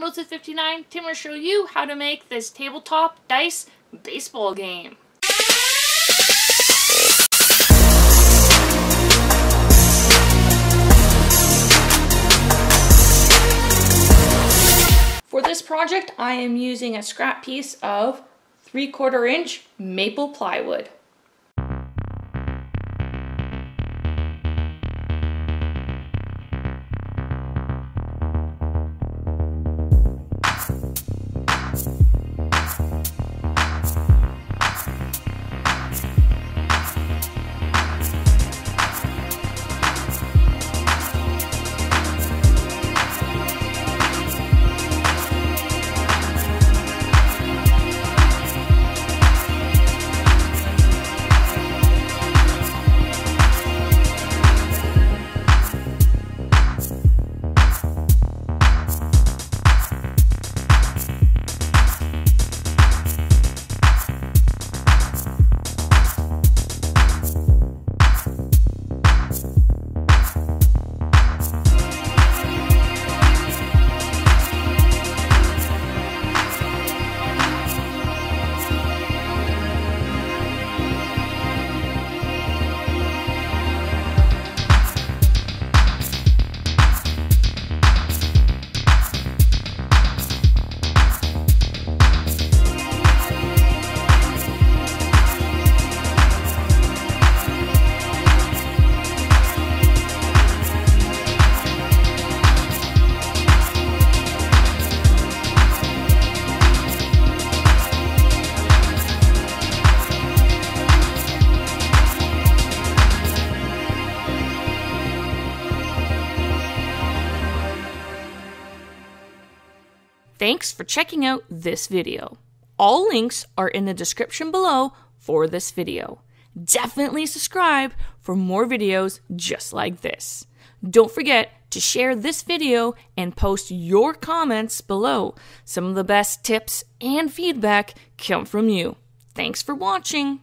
Moza59. Tim will show you how to make this tabletop dice baseball game. For this project, I am using a scrap piece of 3/4 inch maple plywood. Thanks for checking out this video. All links are in the description below for this video. Definitely subscribe for more videos just like this. Don't forget to share this video and post your comments below. Some of the best tips and feedback come from you. Thanks for watching.